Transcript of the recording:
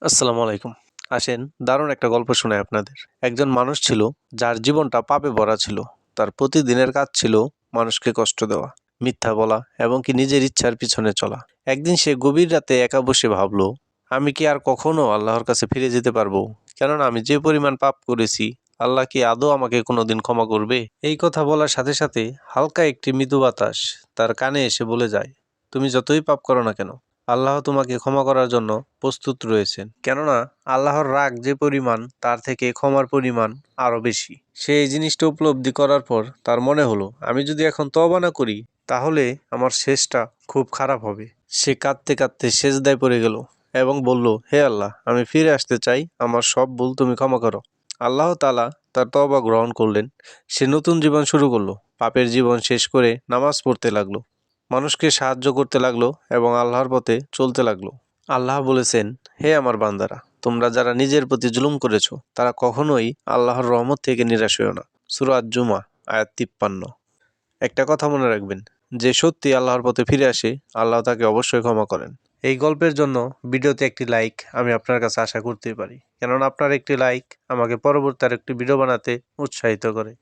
আসসালামু আলাইকুম। আসেন দারুণ একটা গল্প শোনাই আপনাদের। একজন মানুষ ছিল যার জীবনটা পাপে ভরা ছিল। তার প্রতিদিনের কাজ ছিল মানুষকে কষ্ট দেওয়া, মিথ্যা বলা এবং কি নিজের ইচ্ছার পিছনে চলা। একদিন সে গভীর রাতে একা বসে ভাবলো, আমি কি আর কখনো আল্লাহর কাছে ফিরে যেতে পারবো? কেননা আমি যে পরিমাণ পাপ করেছি, আল্লাহ কি আদৌ আমাকে কোনোদিন ক্ষমা করবে? এই কথা বলার সাথে সাথে হালকা একটি মৃদু বাতাস তার কানে এসে বলে যায়, তুমি যতই পাপ করো না কেন, আল্লাহ তোমাকে ক্ষমা করার জন্য প্রস্তুত রয়েছেন। কেননা আল্লাহর রাগ যে পরিমাণ তার থেকে ক্ষমার পরিমাণ আরো বেশি। সে এই জিনিসটা উপলব্ধি করার পর তার মনে হলো, আমি যদি এখন তওবা না করি তাহলে আমার শেষটা খুব খারাপ হবে। সে কাঁদতে কাঁদতে সেজদায় পড়ে গেল এবং বলল, হে আল্লাহ, আমি ফিরে আসতে চাই, আমার সব ভুল তুমি ক্ষমা করো। আল্লাহ তাআলা তার তওবা গ্রহণ করলেন। সে নতুন জীবন শুরু করলো। পাপের জীবন শেষ করে নামাজ পড়তে লাগলো, মানুষকে সাহায্য করতে লাগলো এবং আল্লাহর পথে চলতে লাগলো। আল্লাহ বলেছেন, হে আমার বান্দারা, তোমরা যারা নিজের প্রতি জুলুম করেছো তারা কখনোই আল্লাহর রহমত থেকে নিরাশ হও না। সূরা আজ-জুমা আয়াত 53। একটা কথা মনে রাখবেন, যে সত্যি আল্লাহর পথে ফিরে আসে আল্লাহ তাকে অবশ্যই ক্ষমা করেন। এই গল্পের জন্য ভিডিওতে একটি লাইক আমি আপনার কাছে আশা করতেই পারি, কেননা আপনার একটি লাইক আমাকে পরবর্তী আরেকটি ভিডিও বানাতে উৎসাহিত করে।